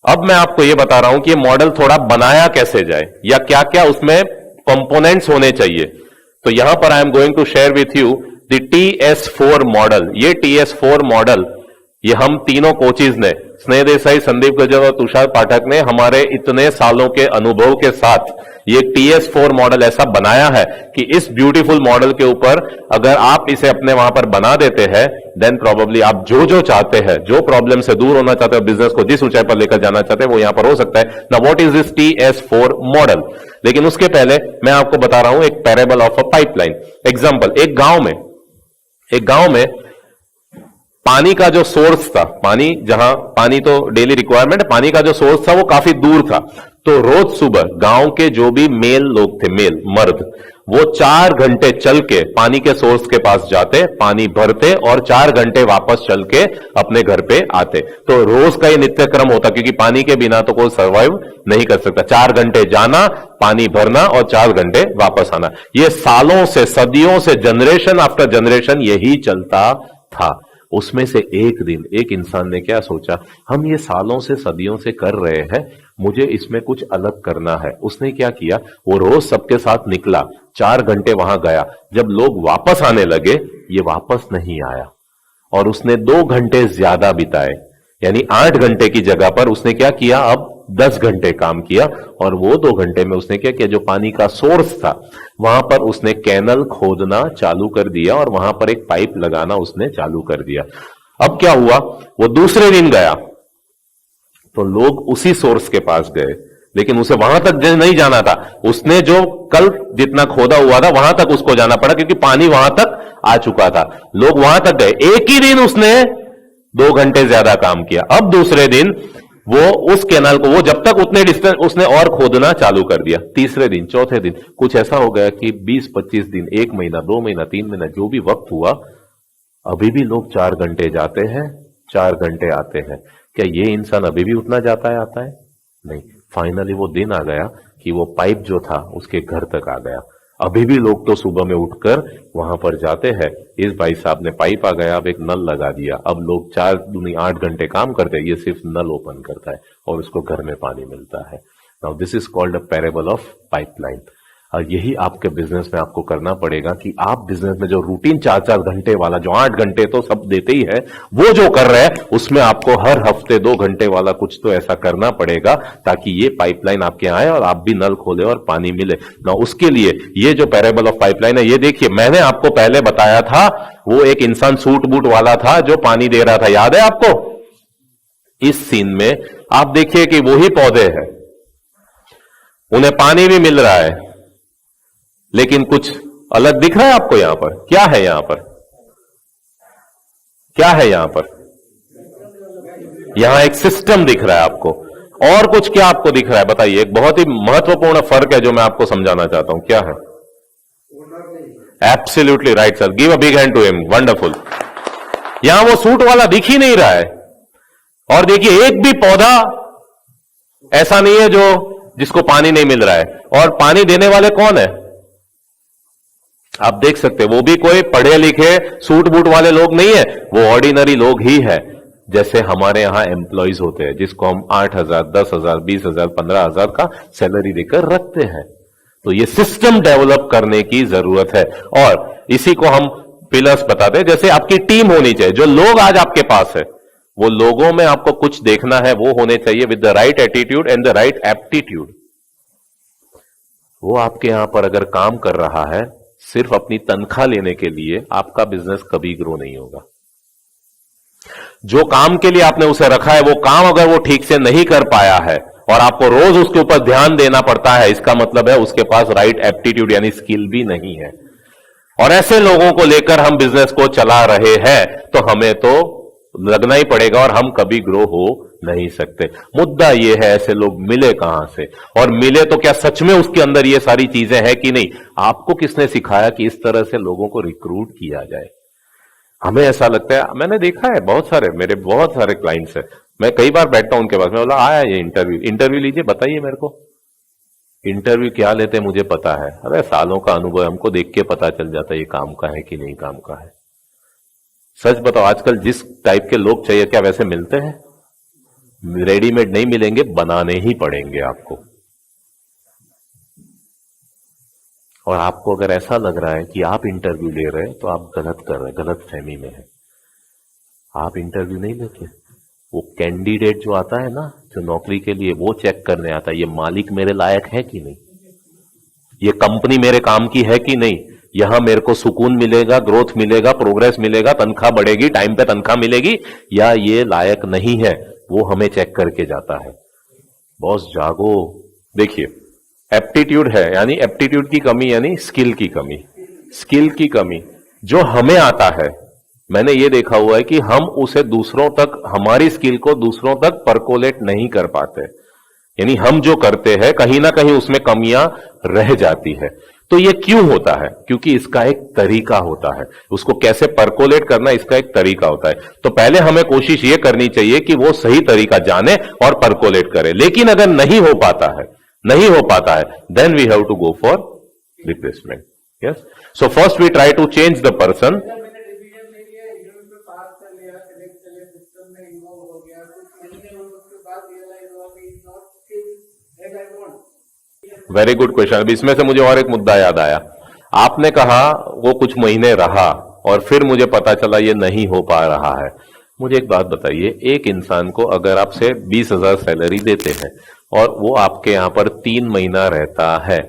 अब मैं आपको यह बता रहा हूं कि ये मॉडल थोड़ा बनाया कैसे जाए या क्या क्या उसमें कंपोनेंट्स होने चाहिए। तो यहां पर I am going to share with you the TS4 model. ये TS4 मॉडल ये हम तीनों कोचेज ने, स्नेह देसाई, संदीप गजर और तुषार पाठक ने हमारे इतने सालों के अनुभव के साथ ये TS4 मॉडल ऐसा बनाया है कि इस ब्यूटीफुल मॉडल के ऊपर अगर आप इसे अपने वहां पर बना देते हैं, देन प्रोबेबली आप जो जो चाहते हैं, जो प्रॉब्लम से दूर होना चाहते हो, बिजनेस को जिस ऊंचाई पर लेकर जाना चाहते हैं, वो यहां पर हो सकता है ना। What is this TS4 model? लेकिन उसके पहले मैं आपको बता रहा हूं एक parable of a pipeline example. एक गांव में पानी का जो सोर्स था, पानी तो डेली रिक्वायरमेंट, पानी का जो सोर्स था वो काफी दूर था। तो रोज सुबह गांव के जो भी मेल लोग थे, मर्द, वो 4 घंटे चल के पानी के सोर्स के पास जाते, पानी भरते और 4 घंटे वापस चल के अपने घर पे आते। तो रोज का ये नित्यक्रम होता, क्योंकि पानी के बिना तो कोई सर्वाइव नहीं कर सकता। 4 घंटे जाना, पानी भरना और 4 घंटे वापस आना। ये सालों से, सदियों से, जनरेशन आफ्टर जनरेशन यही चलता था। उसमें से एक दिन एक इंसान ने क्या सोचा, हम ये सालों से, सदियों से कर रहे हैं, मुझे इसमें कुछ अलग करना है। उसने क्या किया, वो रोज सबके साथ निकला, 4 घंटे वहां गया। जब लोग वापस आने लगे, ये वापस नहीं आया और उसने 2 घंटे ज्यादा बिताए, यानी 8 घंटे की जगह पर उसने क्या किया, अब 10 घंटे काम किया। और वो 2 घंटे में उसने क्या किया, जो पानी का सोर्स था वहां पर उसने कैनल खोदना चालू कर दिया और वहां पर एक पाइप लगाना उसने चालू कर दिया। अब क्या हुआ, वो दूसरे दिन गया तो लोग उसी सोर्स के पास गए, लेकिन उसे वहां तक नहीं जाना था। उसने जो कल जितना खोदा हुआ था वहां तक उसको जाना पड़ा, क्योंकि पानी वहां तक आ चुका था। लोग वहां तक गए, एक ही दिन उसने 2 घंटे ज्यादा काम किया। अब दूसरे दिन वो उस कैनाल को, वो जब तक उतने डिस्टेंस, उसने और खोदना चालू कर दिया। तीसरे दिन, चौथे दिन, कुछ ऐसा हो गया कि 20-25 दिन, 1 महीना, 2 महीना, 3 महीना, जो भी वक्त हुआ, अभी भी लोग 4 घंटे जाते हैं, 4 घंटे आते हैं। क्या ये इंसान अभी भी उतना जाता है, आता है? नहीं। फाइनली वो दिन आ गया कि वो पाइप जो था उसके घर तक आ गया। अभी भी लोग तो सुबह में उठकर वहां पर जाते हैं। इस भाई साहब ने पाइप आ गया, अब एक नल लगा दिया, अब लोग 4 दूनी 8 घंटे काम करते हैं, ये सिर्फ नल ओपन करता है और उसको घर में पानी मिलता है। Now this is called a parable of pipeline. और यही आपके बिजनेस में आपको करना पड़ेगा कि आप बिजनेस में जो रूटीन 4-4 घंटे वाला, जो 8 घंटे तो सब देते ही है, वो जो कर रहे हैं उसमें आपको हर हफ्ते 2 घंटे वाला कुछ तो ऐसा करना पड़ेगा, ताकि ये पाइपलाइन आपके आए और आप भी नल खोले और पानी मिले ना। उसके लिए ये जो पैरेबल ऑफ पाइपलाइन है, ये देखिए, मैंने आपको पहले बताया था, वो एक इंसान सूट बूट वाला था जो पानी दे रहा था, याद है आपको? इस सीन में आप देखिए कि वही पौधे हैं, उन्हें पानी भी मिल रहा है, लेकिन कुछ अलग दिख रहा है आपको यहां पर। क्या है यहां पर? क्या है यहां पर? यहां एक सिस्टम दिख रहा है आपको। और कुछ क्या आपको दिख रहा है, बताइए। एक बहुत ही महत्वपूर्ण फर्क है जो मैं आपको समझाना चाहता हूं। क्या है? Absolutely right sir, give a big hand to him, wonderful. यहां वो सूट वाला दिख ही नहीं रहा है। और देखिए, एक भी पौधा ऐसा नहीं है जो जिसको पानी नहीं मिल रहा है। और पानी देने वाले कौन है? आप देख सकते हैं, वो भी कोई पढ़े लिखे सूट बूट वाले लोग नहीं है, वो ऑर्डिनरी लोग ही है। जैसे हमारे यहां एम्प्लॉइज होते हैं जिसको हम 8,000, 10,000, 20,000, 15,000 का सैलरी देकर रखते हैं। तो ये सिस्टम डेवलप करने की जरूरत है और इसी को हम पिलर्स बताते हैं। जैसे आपकी टीम होनी चाहिए, जो लोग आज आपके पास है, वो लोगों में आपको कुछ देखना है, वो होने चाहिए with the right attitude and the right aptitude. वो आपके यहां पर अगर काम कर रहा है सिर्फ अपनी तनख्वाह लेने के लिए, आपका बिजनेस कभी ग्रो नहीं होगा। जो काम के लिए आपने उसे रखा है, वो काम अगर वो ठीक से नहीं कर पाया है और आपको रोज उसके ऊपर ध्यान देना पड़ता है, इसका मतलब है उसके पास राइट एप्टीट्यूड यानी स्किल भी नहीं है। और ऐसे लोगों को लेकर हम बिजनेस को चला रहे हैं, तो हमें तो लगना ही पड़ेगा और हम कभी ग्रो हो नहीं सकते। मुद्दा यह है, ऐसे लोग मिले कहां से, और मिले तो क्या सच में उसके अंदर ये सारी चीजें हैं कि नहीं? आपको किसने सिखाया कि इस तरह से लोगों को रिक्रूट किया जाए? हमें ऐसा लगता है, मैंने देखा है बहुत सारे, मेरे बहुत सारे क्लाइंट्स हैं, मैं कई बार बैठता हूं उनके पास, मैं बोला आया ये इंटरव्यू लीजिए, बताइए मेरे को इंटरव्यू क्या लेते हैं, मुझे पता है। अरे सालों का अनुभव, हमको देख के पता चल जाता है ये काम का है कि नहीं काम का है। सच बताओ, आजकल जिस टाइप के लोग चाहिए क्या वैसे मिलते हैं? रेडीमेड नहीं मिलेंगे, बनाने ही पड़ेंगे आपको। और आपको अगर ऐसा लग रहा है कि आप इंटरव्यू ले रहे हैं तो आप गलत कर रहे हैं, गलत फहमी में है। आप इंटरव्यू नहीं लेते, वो कैंडिडेट जो आता है ना, जो नौकरी के लिए, वो चेक करने आता है ये मालिक मेरे लायक है कि नहीं, ये कंपनी मेरे काम की है कि नहीं, यहां मेरे को सुकून मिलेगा, ग्रोथ मिलेगा, प्रोग्रेस मिलेगा, तनख्वाह बढ़ेगी, टाइम पे तनख्वाह मिलेगी, या ये लायक नहीं है, वो हमें चेक करके जाता है। बॉस जागो। देखिए, एप्टीट्यूड है, यानी एप्टीट्यूड की कमी, यानी स्किल की कमी। स्किल की कमी जो हमें आता है, मैंने ये देखा हुआ है कि हम उसे दूसरों तक, हमारी स्किल को दूसरों तक परकोलेट नहीं कर पाते, यानी हम जो करते हैं कहीं ना कहीं उसमें कमियां रह जाती है। तो ये क्यों होता है? क्योंकि इसका एक तरीका होता है, उसको कैसे परकोलेट करना, इसका एक तरीका होता है। तो पहले हमें कोशिश ये करनी चाहिए कि वो सही तरीका जाने और परकोलेट करे। लेकिन अगर नहीं हो पाता है, then we have to go for replacement. Yes, so first we try to change the person. Very good question. अब इसमें से मुझे और एक मुद्दा याद आया। आपने कहा वो कुछ महीने रहा और फिर मुझे पता चला ये नहीं हो पा रहा है। मुझे एक बात बताइए, एक इंसान को अगर आपसे 20,000 सैलरी देते हैं और वो आपके यहां पर 3 महीना रहता है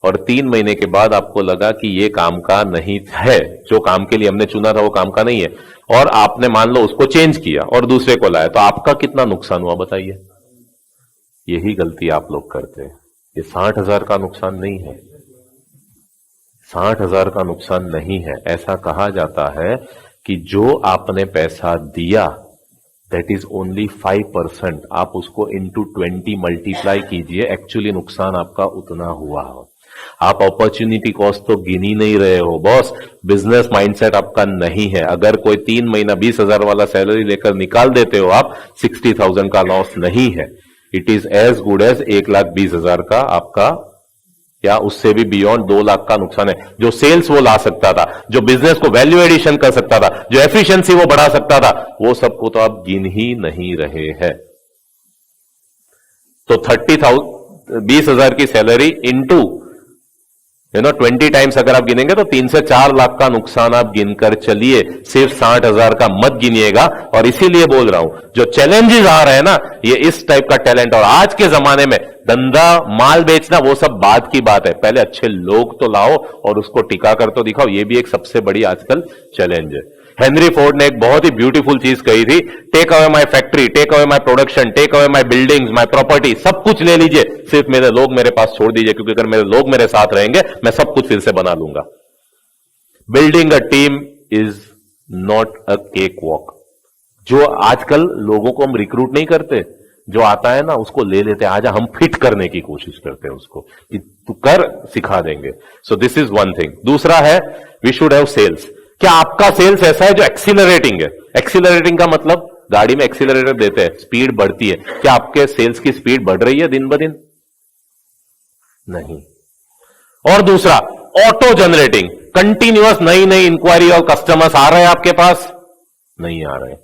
और 3 महीने के बाद आपको लगा कि ये काम का नहीं है, जो काम के लिए हमने चुना था वो काम का नहीं है, और आपने मान लो उसको चेंज किया और दूसरे को लाया, तो आपका कितना नुकसान हुआ बताइए? यही गलती आप लोग करते हैं। ये 60,000 का नुकसान नहीं है, 60,000 का नुकसान नहीं है। ऐसा कहा जाता है कि जो आपने पैसा दिया दैट इज ओनली 5%, आप उसको इंटू 20 मल्टीप्लाई कीजिए, एक्चुअली नुकसान आपका उतना हुआ हो। आप अपॉर्चुनिटी कॉस्ट तो गिन ही नहीं रहे हो बॉस, बिजनेस माइंडसेट आपका नहीं है। अगर कोई 3 महीना 20,000 वाला सैलरी लेकर निकाल देते हो आप, 60,000 का लॉस नहीं है। It is as good as 1,20,000 का आपका, या उससे भी बियॉन्ड 2 लाख का नुकसान है। जो सेल्स वो ला सकता था, जो बिजनेस को वैल्यू एडिशन कर सकता था, जो एफिशिएंसी वो बढ़ा सकता था, वो सबको तो आप गिन ही नहीं रहे हैं। तो 20,000 की सैलरी इंटू 20 टाइम्स अगर आप गिनेंगे तो 3 से 4 लाख का नुकसान आप गिनकर चलिए, सिर्फ 60,000 का मत गिनिएगा। और इसीलिए बोल रहा हूं, जो चैलेंजेस आ रहे हैं ना, ये इस टाइप का टैलेंट, और आज के जमाने में धंधा माल बेचना वो सब बाद की बात है, पहले अच्छे लोग तो लाओ और उसको टिका कर तो दिखाओ। ये भी एक सबसे बड़ी आजकल चैलेंज है। हेनरी फोर्ड ने एक बहुत ही ब्यूटीफुल चीज कही थी, take away my factory, take away my production, take away my buildings, my property, सब कुछ ले लीजिए, सिर्फ मेरे लोग मेरे पास छोड़ दीजिए, क्योंकि अगर मेरे लोग मेरे साथ रहेंगे मैं सब कुछ फिर से बना लूंगा। Building a team is not a cake walk. जो आजकल लोगों को हम रिक्रूट नहीं करते, जो आता है ना उसको ले लेते हैं, आजा हम फिट करने की कोशिश करते हैं उसको कि तू कर, सिखा देंगे। So this is one thing. दूसरा है, वी शुड हैव सेल्स। क्या आपका सेल्स ऐसा है जो एक्सीलरेटिंग है? एक्सीलरेटिंग का मतलब गाड़ी में एक्सीलरेटर देते हैं, स्पीड बढ़ती है। क्या आपके सेल्स की स्पीड बढ़ रही है दिन ब दिन? नहीं। और दूसरा, ऑटो जनरेटिंग, कंटिन्यूअस नई नई इंक्वायरी और कस्टमर्स आ रहे हैं आपके पास? नहीं आ रहे,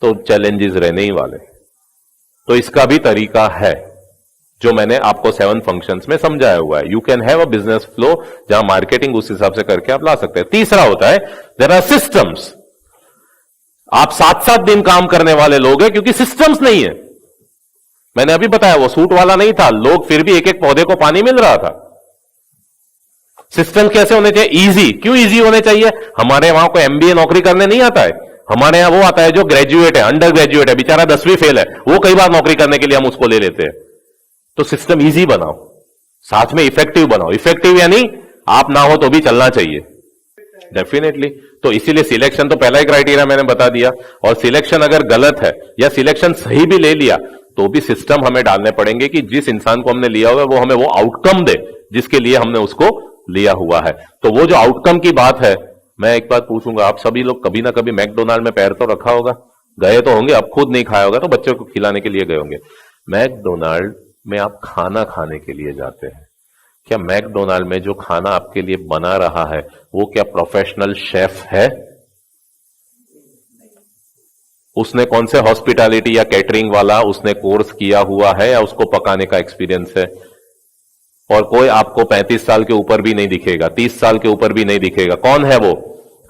तो चैलेंजेस रहने ही वाले। तो इसका भी तरीका है जो मैंने आपको 7 फंक्शंस में समझाया हुआ है। You can have a business flow जहां मार्केटिंग उस हिसाब से करके आप ला सकते हैं। तीसरा होता है, देयर आर सिस्टम्स। आप 7-7 दिन काम करने वाले लोग हैं क्योंकि सिस्टम्स नहीं है। मैंने अभी बताया वो सूट वाला नहीं था, लोग फिर भी एक एक पौधे को पानी मिल रहा था। सिस्टम कैसे होने चाहिए? इजी। क्यों इजी होने चाहिए? हमारे वहां को एमबीए नौकरी करने नहीं आता है, हमारे यहां वो आता है जो ग्रेजुएट है, अंडर ग्रेजुएट है, बेचारा 10वीं फेल है, वो कई बार नौकरी करने के लिए हम उसको ले लेते हैं। तो सिस्टम इजी बनाओ, साथ में इफेक्टिव बनाओ। इफेक्टिव यानी आप ना हो तो भी चलना चाहिए, डेफिनेटली। तो इसीलिए सिलेक्शन तो पहला ही क्राइटेरिया मैंने बता दिया। और सिलेक्शन अगर गलत है या सिलेक्शन सही भी ले लिया तो भी सिस्टम हमें डालने पड़ेंगे कि जिस इंसान को हमने लिया हुआ है वो हमें वो आउटकम दे जिसके लिए हमने उसको लिया हुआ है। तो वो जो आउटकम की बात है, मैं एक बात पूछूंगा, आप सभी लोग कभी ना कभी मैकडोनाल्ड में पैर तो रखा होगा, गए तो होंगे, अब खुद नहीं खाया होगा तो बच्चों को खिलाने के लिए गए होंगे। मैकडोनाल्ड में आप खाना खाने के लिए जाते हैं, क्या मैकडोनाल्ड में जो खाना आपके लिए बना रहा है वो क्या प्रोफेशनल शेफ है? उसने कौन से हॉस्पिटैलिटी या कैटरिंग वाला उसने कोर्स किया हुआ है या उसको पकाने का एक्सपीरियंस है। और कोई आपको 35 साल के ऊपर भी नहीं दिखेगा, 30 साल के ऊपर भी नहीं दिखेगा। कौन है वो?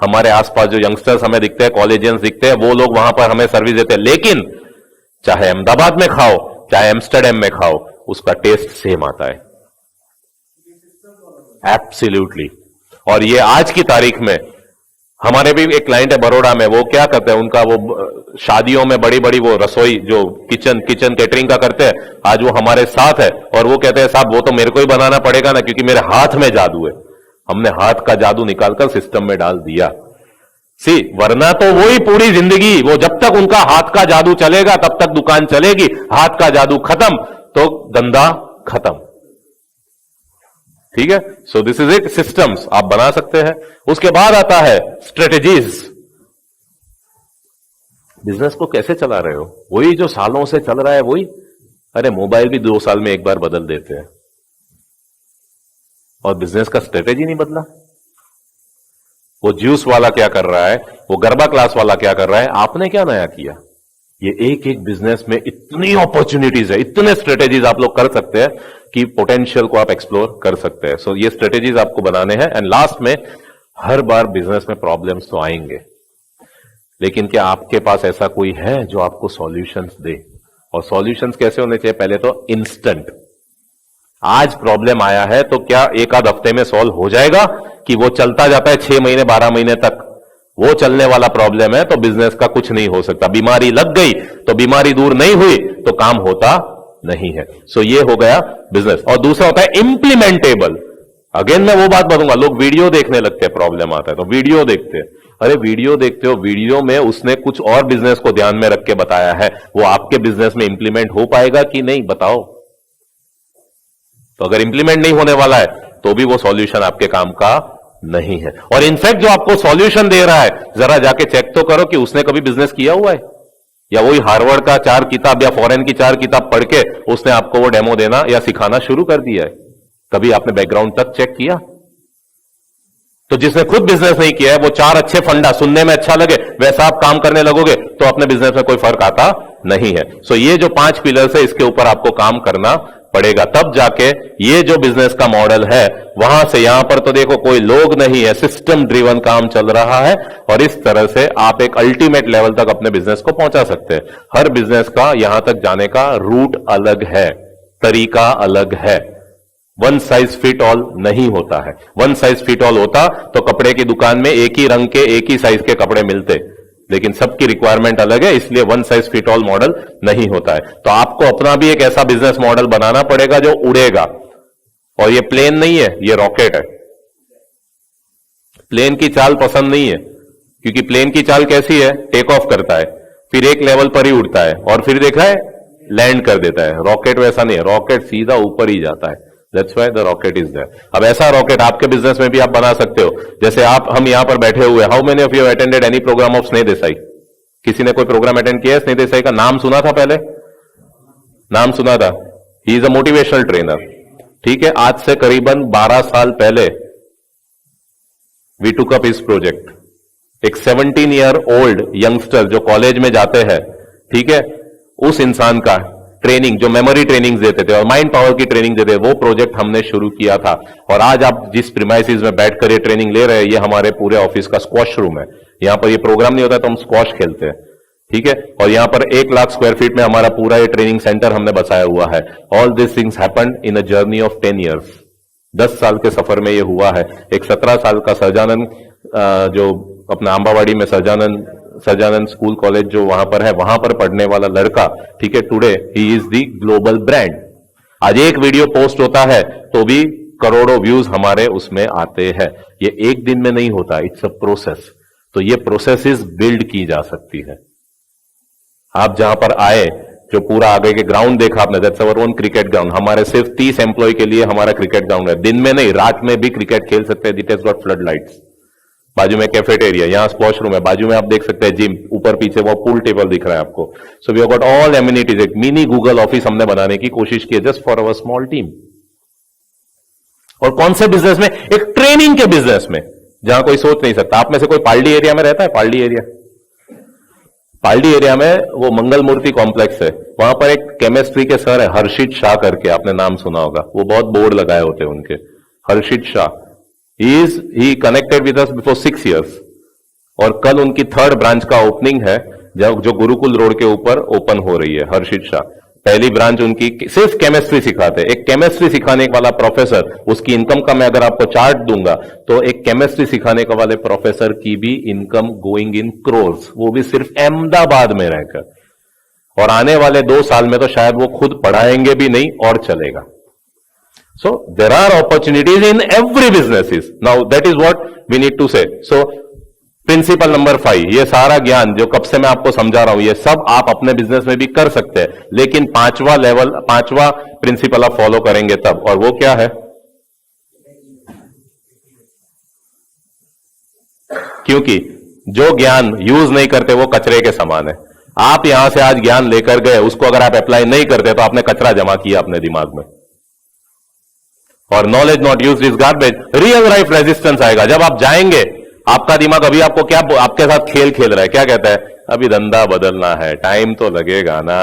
हमारे आसपास जो यंगस्टर्स हमें दिखते हैं, कॉलेजियंस दिखते हैं, वो लोग वहां पर हमें सर्विस देते हैं। लेकिन चाहे अहमदाबाद में खाओ चाहे एम्स्टरडेम में खाओ, उसका टेस्ट सेम आता है। एब्सोल्युटली। और ये आज की तारीख में हमारे भी एक क्लाइंट है बड़ौदा में, वो क्या करते हैं, उनका वो शादियों में बड़ी बड़ी वो रसोई जो किचन कैटरिंग का करते हैं, आज वो हमारे साथ है और वो कहते हैं साहब वो तो मेरे को ही बनाना पड़ेगा ना, क्योंकि मेरे हाथ में जादू है। हमने हाथ का जादू निकालकर सिस्टम में डाल दिया। सी, वरना तो वही पूरी जिंदगी, वो जब तक उनका हाथ का जादू चलेगा तब तक दुकान चलेगी, हाथ का जादू खत्म तो धंधा खत्म। ठीक है। So this is it, systems आप बना सकते हैं। उसके बाद आता है स्ट्रेटेजीज। बिजनेस को कैसे चला रहे हो, वही जो सालों से चल रहा है वही। अरे मोबाइल भी 2 साल में एक बार बदल देते हैं और बिजनेस का स्ट्रेटेजी नहीं बदला। वो जूस वाला क्या कर रहा है, वो गरबा क्लास वाला क्या कर रहा है, आपने क्या नया किया। ये एक एक बिजनेस में इतनी अपॉर्चुनिटीज है, इतने स्ट्रेटेजीज आप लोग कर सकते हैं कि पोटेंशियल को आप एक्सप्लोर कर सकते हैं। सो ये स्ट्रेटेजीज आपको बनाने हैं। एंड लास्ट में, हर बार बिजनेस में प्रॉब्लम्स तो आएंगे, लेकिन क्या आपके पास ऐसा कोई है जो आपको सॉल्यूशंस दे। और सॉल्यूशंस कैसे होने चाहिए, पहले तो इंस्टेंट। आज प्रॉब्लम आया है तो क्या एक आध हफ्ते में सॉल्व हो जाएगा कि वो चलता जाता है 6 महीने 12 महीने तक। वो चलने वाला प्रॉब्लम है तो बिजनेस का कुछ नहीं हो सकता। बीमारी लग गई तो बीमारी दूर नहीं हुई तो काम होता नहीं है। सो ये हो गया बिजनेस। और दूसरा होता है इंप्लीमेंटेबल। अगेन मैं वो बात बताऊंगा, लोग वीडियो देखने लगते हैं, प्रॉब्लम आता है तो वीडियो देखते हैं। अरे वीडियो देखते हो, वीडियो में उसने कुछ और बिजनेस को ध्यान में रख के बताया है, वो आपके बिजनेस में इंप्लीमेंट हो पाएगा कि नहीं, बताओ। तो अगर इंप्लीमेंट नहीं होने वाला है तो भी वो सॉल्यूशन आपके काम का नहीं है। और इनफैक्ट जो आपको सॉल्यूशन दे रहा है, जरा जाके चेक तो करो कि उसने कभी बिजनेस किया हुआ है, या वही हार्वर्ड का 4 किताब या फॉरेन की 4 किताब पढ़ के उसने आपको वो डेमो देना या सिखाना शुरू कर दिया है। कभी आपने बैकग्राउंड तक चेक किया? तो जिसने खुद बिजनेस नहीं किया है, वो 4 अच्छे फंडा सुनने में अच्छा लगे वैसा आप काम करने लगोगे तो अपने बिजनेस में कोई फर्क आता नहीं है। सो ये जो 5 पिलर्स है, इसके ऊपर आपको काम करना पड़ेगा, तब जाके ये जो बिजनेस का मॉडल है, वहां से यहां पर तो देखो कोई लोग नहीं है, सिस्टम ड्रिवन काम चल रहा है। और इस तरह से आप एक अल्टीमेट लेवल तक अपने बिजनेस को पहुंचा सकते हैं। हर बिजनेस का यहां तक जाने का रूट अलग है, तरीका अलग है। वन साइज फिट ऑल नहीं होता है। वन साइज फिट ऑल होता तो कपड़े की दुकान में एक ही रंग के एक ही साइज के कपड़े मिलते, लेकिन सबकी रिक्वायरमेंट अलग है, इसलिए one size fit all model नहीं होता है। तो आपको अपना भी एक ऐसा बिजनेस मॉडल बनाना पड़ेगा जो उड़ेगा। और ये प्लेन नहीं है, ये रॉकेट है। प्लेन की चाल पसंद नहीं है, क्योंकि प्लेन की चाल कैसी है, टेक ऑफ करता है, फिर एक लेवल पर ही उड़ता है और फिर देखा है लैंड कर देता है। रॉकेट वैसा नहीं है, रॉकेट सीधा ऊपर ही जाता है। That's why the rocket is there. अब ऐसा रॉकेट आपके बिजनेस में भी आप बना सकते हो। जैसे हम यहां पर बैठे हुए, how many of you attended any program of Sneh Desai? किसी ने कोई प्रोग्राम अटेंड किया है स्नेह देसाई का? नाम सुना था? पहले नाम सुना था। He is a motivational trainer. ठीक है, आज से करीबन 12 साल पहले we took up his project. एक 17 ईयर ओल्ड यंगस्टर जो कॉलेज में जाते हैं, ठीक है, उस इंसान का ट्रेनिंग, जो मेमोरी ट्रेनिंग देते थे और माइंड पावर की ट्रेनिंग देते थे, वो प्रोजेक्ट हमने शुरू किया था। और आज आप जिस प्रीमाइसिस में बैठकर ये ट्रेनिंग ले रहे हैं, ये हमारे पूरे ऑफिस का स्क्वॉश रूम है। यहां पर ये प्रोग्राम नहीं होता तो हम स्क्वॉश खेलते हैं, ठीक है। और यहां पर 1 लाख स्क्वायर फीट में हमारा पूरा ये ट्रेनिंग सेंटर हमने बसाया हुआ है। All this things happened in a journey of 10 years. 10 साल के सफर में ये हुआ है। एक 17 साल का सहजानंद, जो अपना आंबावाड़ी में सहजानंद स्कूल कॉलेज जो वहां पर है, वहां पर पढ़ने वाला लड़का, ठीक है, today he is the global brand. आज एक वीडियो पोस्ट होता है तो भी करोड़ों व्यूज हमारे उसमें आते हैं। ये एक दिन में नहीं होता, इट्स अ प्रोसेस। तो ये प्रोसेसेस बिल्ड की जा सकती है। आप जहां पर आए, जो पूरा आगे के ग्राउंड देखा आपने, that's our own cricket ground. हमारे सिर्फ 30 एम्प्लॉय के लिए हमारा क्रिकेट ग्राउंड है। दिन में नहीं, रात में भी क्रिकेट खेल सकते हैं। It has got flood lights. बाजू में कैफेटेरिया, यहां स्पॉश रूम है, बाजू में आप देख सकते हैं जिम, ऊपर पीछे वो पूल टेबल दिख रहा है आपको। So we have got all amenities. एक मिनी गूगल ऑफिस हमने बनाने की कोशिश की है, just for our small team. और कौन से बिजनेस में? एक ट्रेनिंग के बिजनेस में, जहां कोई सोच नहीं सकता। आप में से कोई पालड़ी एरिया में रहता है? पालड़ी एरिया, पालडी एरिया में वो मंगल मूर्ति कॉम्प्लेक्स है, वहां पर एक केमिस्ट्री के सर है हर्षित शाह करके, आपने नाम सुना होगा, वो बहुत बोर्ड लगाए होते हैं उनके, Harshit Shah. He connected with us before 6 years, और कल उनकी 3rd ब्रांच का ओपनिंग है जो गुरुकुल रोड के ऊपर ओपन हो रही है। हर्षित शाह पहली ब्रांच उनकी सिर्फ केमिस्ट्री सिखाते हैं। एक केमिस्ट्री सिखाने वाला प्रोफेसर, उसकी इनकम का मैं अगर आपको चार्ट दूंगा तो एक केमिस्ट्री सिखाने का वाले प्रोफेसर की भी इनकम गोइंग इन क्रोर्स, वो भी सिर्फ अहमदाबाद में रहकर। और आने वाले 2 साल में तो शायद वो खुद पढ़ाएंगे भी नहीं और चलेगा। So there are opportunities in every businesses. Now that is what we need to say. So principle number 5, ये सारा ज्ञान जो कब से मैं आपको समझा रहा हूं, ये सब आप अपने बिजनेस में भी कर सकते हैं, लेकिन 5वां प्रिंसिपल आप फॉलो करेंगे तब, और वो क्या है? क्योंकि जो ज्ञान यूज नहीं करते वो कचरे के समान है। आप यहां से आज ज्ञान लेकर गए, उसको अगर आप अप्लाई नहीं करते तो आपने कचरा जमा किया अपने दिमाग में, और knowledge not used is garbage. Real life resistance आएगा जब आप जाएंगे। आपका दिमाग अभी आपको क्या, आपके साथ खेल खेल रहा है, क्या कहता है? अभी धंधा बदलना है, टाइम तो लगेगा ना,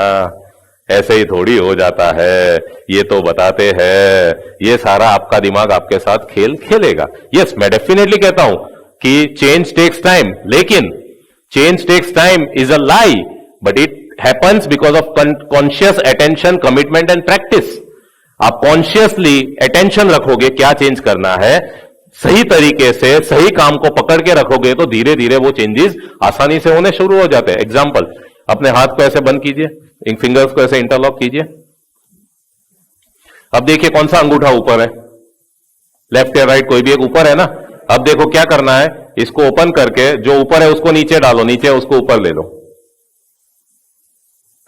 ऐसे ही थोड़ी हो जाता है, ये तो बताते हैं। ये सारा आपका दिमाग आपके साथ खेल खेलेगा। यस, मैं डेफिनेटली कहता हूं कि चेंज टेक्स टाइम, लेकिन change takes time is a lie, but it happens because of conscious attention, commitment and practice. आप कॉन्शियसली अटेंशन रखोगे क्या चेंज करना है, सही तरीके से सही काम को पकड़ के रखोगे तो धीरे धीरे वो चेंजेस आसानी से होने शुरू हो जाते हैं। एग्जांपल, अपने हाथ को ऐसे बंद कीजिए, इन फिंगर्स को ऐसे इंटरलॉक कीजिए। अब देखिए कौन सा अंगूठा ऊपर है, लेफ्ट या राइट, कोई भी एक ऊपर है ना। अब देखो क्या करना है, इसको ओपन करके जो ऊपर है उसको नीचे डालो, नीचे उसको ऊपर ले लो।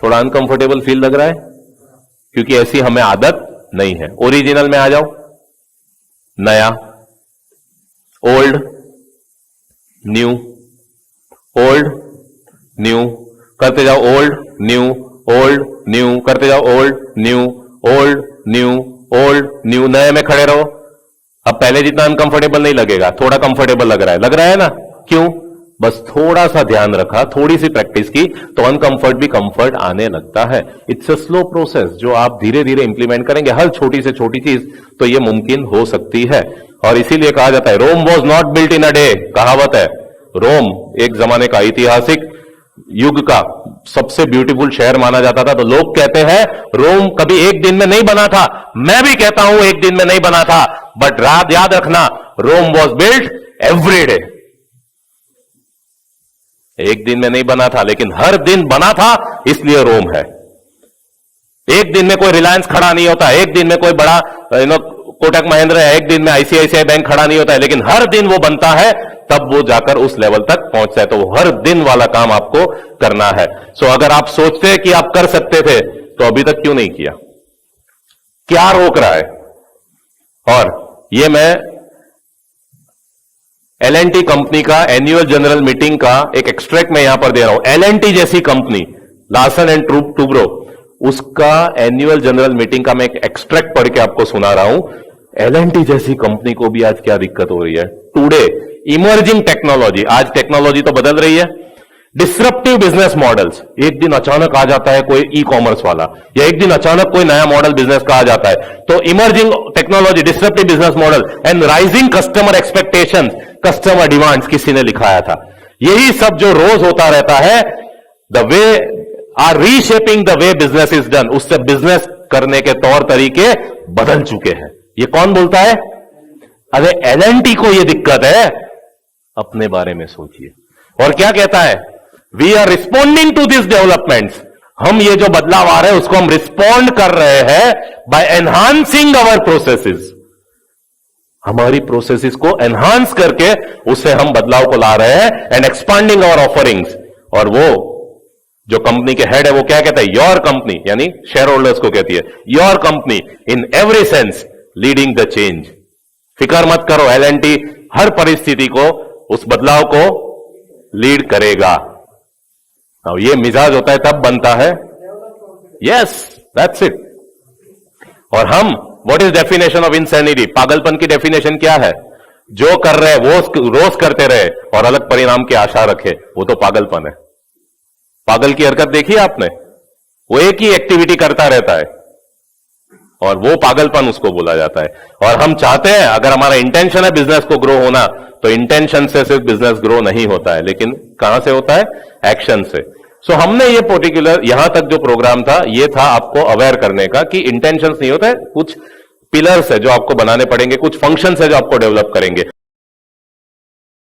थोड़ा अनकंफर्टेबल फील लग रहा है क्योंकि ऐसी हमें आदत नहीं है। ओरिजिनल में आ जाओ, नया, ओल्ड, न्यू, ओल्ड, न्यू, करते जाओ, ओल्ड, न्यू, ओल्ड, न्यू, करते जाओ, old, new, old, new, old, new. नए में खड़े रहो। अब पहले जितना अनकंफर्टेबल नहीं लगेगा, थोड़ा कंफर्टेबल लग रहा है ना? क्यों? बस थोड़ा सा ध्यान रखा, थोड़ी सी प्रैक्टिस की तो अनकंफर्ट भी कंफर्ट आने लगता है। इट्स अ स्लो प्रोसेस जो आप धीरे धीरे इंप्लीमेंट करेंगे, हर छोटी से छोटी चीज तो ये मुमकिन हो सकती है। और इसीलिए कहा जाता है Rome was not built in a day. कहावत है, रोम एक जमाने का ऐतिहासिक युग का सबसे ब्यूटीफुल शहर माना जाता था। तो लोग कहते हैं रोम कभी एक दिन में नहीं बना था। मैं भी कहता हूं एक दिन में नहीं बना था, बट रात याद रखना, Rome was built every day. एक दिन में नहीं बना था, लेकिन हर दिन बना था, इसलिए रोम है। एक दिन में कोई रिलायंस खड़ा नहीं होता, एक दिन में कोई बड़ा कोटक महिंद्रा है, एक दिन में आईसीआईसीआई बैंक खड़ा नहीं होता है, लेकिन हर दिन वो बनता है, तब वो जाकर उस लेवल तक पहुंचता है। तो वो हर दिन वाला काम आपको करना है। सो अगर आप सोचते हैं कि आप कर सकते थे तो अभी तक क्यों नहीं किया? क्या रोक रहा है? और ये मैं L&T कंपनी का एनुअल जनरल मीटिंग का एक एक्सट्रैक्ट मैं यहां पर दे रहा हूं। L&T जैसी कंपनी, लार्सन एंड टूब्रो, उसका एनुअल जनरल मीटिंग का मैं एक एक्सट्रैक्ट पढ़ के आपको सुना रहा हूं। L&T जैसी कंपनी को भी आज क्या दिक्कत हो रही है? टुडे इमर्जिंग टेक्नोलॉजी, आज टेक्नोलॉजी तो बदल रही है। डिसरप्टिव बिजनेस मॉडल्स, एक दिन अचानक आ जाता है कोई ई कॉमर्स वाला, या एक दिन अचानक कोई नया मॉडल बिजनेस का आ जाता है। तो emerging technology, disruptive business model and rising customer expectations, customer demands, किसी ने लिखाया था। यही सब जो रोज होता रहता है, they are reshaping the way business is done, उससे बिजनेस करने के तौर तरीके बदल चुके हैं। ये कौन बोलता है? अरे L&T को ये दिक्कत है, अपने बारे में सोचिए। और क्या कहता है? We are responding to this developments, हम ये जो बदलाव आ रहे हैं उसको हम रिस्पॉन्ड कर रहे हैं बाय एनहांसिंग अवर प्रोसेसेस। हमारी प्रोसेसेस को एनहांस करके उससे हम बदलाव को ला रहे हैं, एंड एक्सपांडिंग अवर ऑफरिंग्स। और वो जो कंपनी के हेड है वो क्या कहता है? योर कंपनी, यानी शेयर होल्डर्स को कहती है, your company in every sense leading the change. फिक्र मत करो, L&T हर परिस्थिति को, उस बदलाव को लीड करेगा। अब ये मिजाज होता है तब बनता है। Yes, that's it. और हम, what is definition of insanity? पागलपन की डेफिनेशन क्या है? जो कर रहे वो रोज करते रहे और अलग परिणाम की आशा रखे, वो तो पागलपन है। पागल की हरकत देखी है आपने? वो एक ही एक्टिविटी करता रहता है और वो पागलपन उसको बोला जाता है। और हम चाहते हैं, अगर हमारा इंटेंशन है बिजनेस को ग्रो होना, तो इंटेंशन से सिर्फ बिजनेस ग्रो नहीं होता है, लेकिन कहां से होता है? एक्शन से। सो हमने ये पर्टिकुलर यहां तक जो प्रोग्राम था, ये था आपको अवेयर करने का कि इंटेंशन नहीं होता है, कुछ पिलर्स है जो आपको बनाने पड़ेंगे, कुछ फंक्शंस है जो आपको डेवलप करेंगे।